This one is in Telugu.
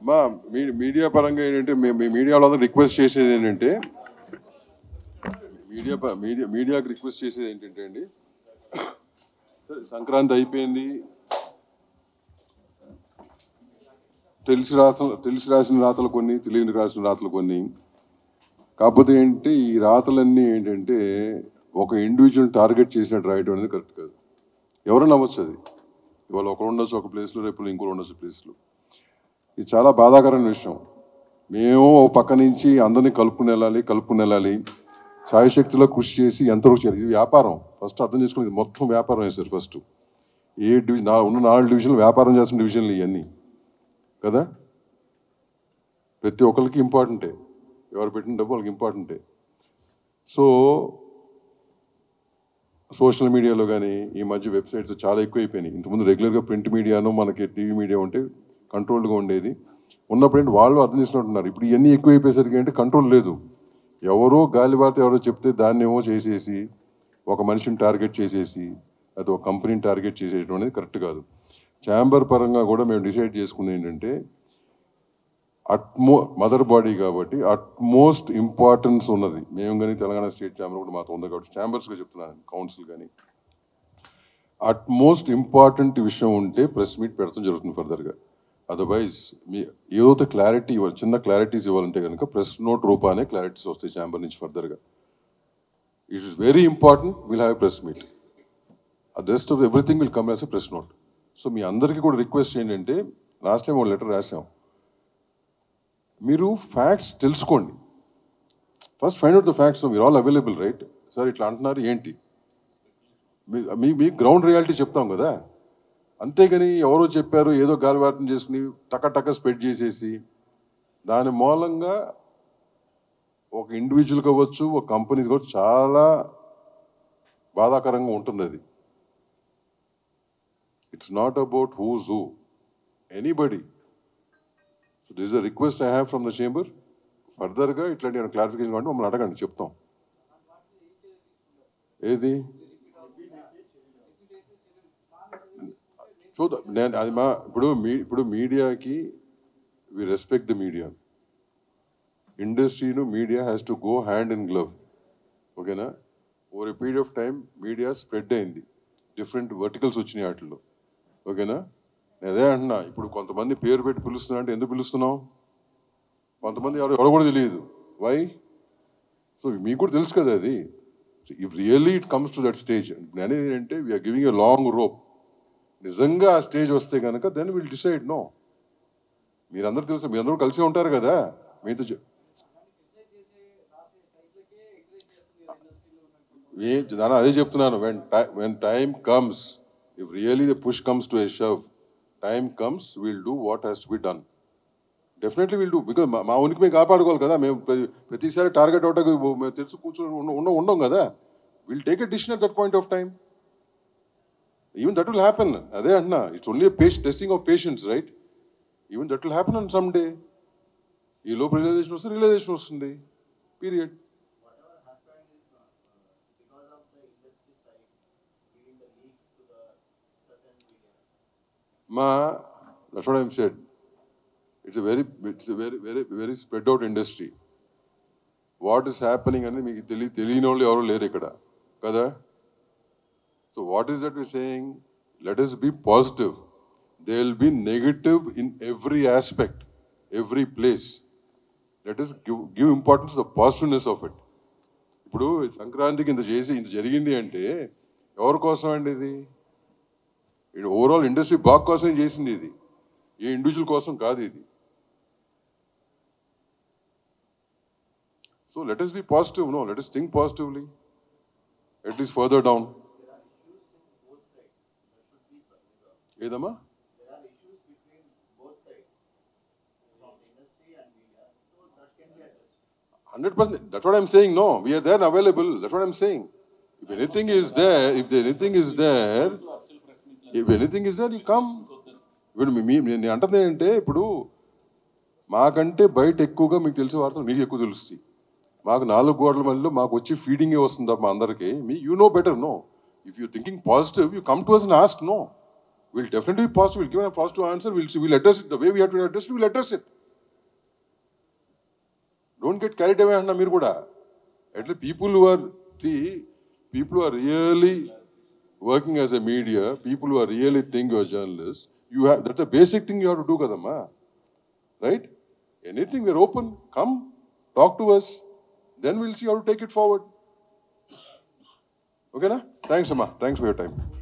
మా మీడియా పరంగా ఏంటంటే మీ మీడియా వాళ్ళందరూ రిక్వెస్ట్ చేసేది ఏంటంటే మీడియాకి రిక్వెస్ట్ చేసేది ఏంటంటే అండి, సరే సంక్రాంతి అయిపోయింది, తెలిసి రాసిన రాతలు కొన్ని, తెలియని రాసిన రాతలు కొన్ని. కాకపోతే ఏంటి, ఈ రాతలన్నీ ఏంటంటే ఒక ఇండివిజువల్ టార్గెట్ చేసినట్టు రాయడం అనేది కరెక్ట్ కాదు. ఎవరైనా నమ్మచ్చు అది. ఇవాళ ఒకరు ఉండొచ్చు ఒక ప్లేస్లో, రేపు ఇంకోరు ఉండొచ్చు ప్లేస్లో. ఇది చాలా బాధాకరమైన విషయం. మేము ఒక పక్క నుంచి అందరినీ కలుపుకుని వెళ్ళాలి, సాయశక్తిలో కృషి చేసి ఎంతవరకు చేయాలి. ఇది వ్యాపారం. ఫస్ట్ అర్థం చేసుకుని మొత్తం వ్యాపారం వేశారు. ఫస్ట్ ఏ డివిజన్ ఉన్న 4 డివిజన్లు వ్యాపారం చేస్తున్న డివిజన్లు ఇవన్నీ కదా. ప్రతి ఒక్కరికి ఇంపార్టెంటే, ఎవరు పెట్టిన డబ్బు వాళ్ళకి ఇంపార్టెంటే. సో సోషల్ మీడియాలో కానీ ఈ మధ్య వెబ్సైట్స్ చాలా ఎక్కువైపోయినాయి. ఇంతకుముందు రెగ్యులర్గా ప్రింట్ మీడియాను మనకి టీవీ మీడియా ఉంటే కంట్రోల్గా ఉండేది. ఉన్నప్పుడు ఏంటి వాళ్ళు అర్థం చేసినట్టున్నారు. ఇప్పుడు ఇవన్నీ ఎక్కువైపోయేసరికి ఏంటి కంట్రోల్ లేదు. ఎవరో గాలివార్త ఎవరో చెప్తే దాన్ని ఏమో చేసేసి ఒక మనిషిని టార్గెట్ చేసేసి అది ఒక కంపెనీని టార్గెట్ చేసేయడం అనేది కరెక్ట్ కాదు. ఛాంబర్ పరంగా కూడా మేము డిసైడ్ చేసుకుంది ఏంటంటే, మదర్ బాడీ కాబట్టి అట్మోస్ట్ ఇంపార్టెన్స్ ఉన్నది. మేము కానీ తెలంగాణ స్టేట్ ఛాంబర్ కూడా మాతో ఉంది కాబట్టి ఛాంబర్స్గా చెప్తున్నాను, కౌన్సిల్ కానీ అట్మోస్ట్ ఇంపార్టెంట్ విషయం ఉంటే ప్రెస్ మీట్ పెడతాం జరుగుతుంది ఫర్దర్గా. అదర్వైజ్ మీ ఏదైతే క్లారిటీ ఇవ్వాలి, చిన్న క్లారిటీస్ ఇవ్వాలంటే కనుక ప్రెస్ నోట్ రూపానే క్లారిటీస్ వస్తాయి ఛాంబర్ నుంచి ఫర్దర్గా. It is very important, will have press meet. The rest of everything will come as a press note. So మీ అందరికీ కూడా రిక్వెస్ట్ ఏంటంటే, లాస్ట్ టైం ఒక లెటర్ రాసాం, మీరు ఫ్యాక్ట్స్ తెలుసుకోండి. First find out the facts. మీరు ఆల్ అవైలబుల్ రైట్ సార్, ఇట్లా అంటున్నారు ఏంటి, మీ గ్రౌండ్ రియాలిటీ చెప్తాం కదా. అంతేగాని ఎవరో చెప్పారు ఏదో గాలివాటం చేసుకుని టక స్ప్రెడ్ చేసేసి దాని మూలంగా ఒక ఇండివిజువల్ కావచ్చు, ఒక కంపెనీ కావచ్చు, చాలా బాధాకరంగా ఉంటుంది అది. It's not about who's who, anybody. So this is a request I have from the chamber. ఫర్దర్గా ఇట్లాంటి క్లారిఫికేషన్ కావాలి మమ్మల్ని అడగండి, చెప్తాం. ఏది చూద్దాం. నేను అది ఇప్పుడు మీడియాకి వి రెస్పెక్ట్ ద మీడియా. ఇండస్ట్రీను media has to go hand in glove. ఓకేనా. Over a period of time media spread అయింది, డిఫరెంట్ వర్టికల్స్ వచ్చినాయి వాటిల్లో. ఓకేనా. నేను అదే అంటున్నా, ఇప్పుడు కొంతమంది పేరు పెట్టి పిలుస్తున్నా అంటే ఎందుకు పిలుస్తున్నాం, కొంతమంది ఎవరు కూడా తెలియదు. వై? సో మీకు కూడా తెలుసు కదా అది. If really it comes to that stage, అనేది ఏంటంటే we're giving a long rope. నిజంగా ఆ స్టేజ్ వస్తే కనుక దెన్ విల్ డిసైడ్. నో, మీరందరూ తెలుసు, మీరందరూ కలిసి ఉంటారు కదా మీతో. అదే చెప్తున్నాను, when time comes, if really the push comes to a shove, time comes, will do what has to be done. Definitely will do. Because మా ఉనికి మేము కాపాడుకోవాలి కదా. మేము ప్రతిసారి టార్గెట్ అవుతాకు మేము తెలుసు కూర్చొని ఉండం కదా. Will take a decision at that point of time. Even that will happen. అదే అంటున్నా, it's only testing of patience right. Even that will happen on some day. ఈ లోపు రియలైజేషన్ వస్తుంది, period. That's what I'm said. It's a very spread out industry. What is happening అనేది మీకు తెలియని వాళ్ళు ఎవరు లేరు ఇక్కడ కదా. So what is that we're saying? Let us be positive. There will be negative in every aspect, every place. Let us give importance to the positiveness of it. ఇప్పుడు సంక్రాంతికి ఇంత జరిగింది అంటే ఎవరి కోసం అండి ఇది? ఓవరాల్ ఇండస్ట్రీ బాగ్ కోసం చేసింది ఇది, ఏ ఇండివిజువల్ కోసం కాదు ఇది. So let us be positive. No, let us think positively. At least further down. ఏదమ్మా? 100%. That's what I'm saying. No, we are there and available. That's what I'm saying. If anything is there, you come. ఇప్పుడు నేను అంటుంది ఏంటంటే, ఇప్పుడు మాకంటే బయట ఎక్కువగా మీకు తెలిసే వార్తలు మీకు ఎక్కువ తెలుస్తాయి. మాకు 4 గోడల మధ్యలో మాకు వచ్చి ఫీడింగే వస్తుంది మా అందరికీ. You know better. No, if you thinking positive, you come to us and ask. No, We'll definitely be positive. We'll give a positive answer. We'll address it the way we have to address it. We'll address it. Don't get carried away, Anna Mirguda. At least people who are really working as a media, people who are really think you're journalists, that's the basic thing you have to do, Kadamma. Right? Anything, we're open. Come, talk to us. Then we'll see how to take it forward. Okay, na? Thanks, Amma. Thanks for your time.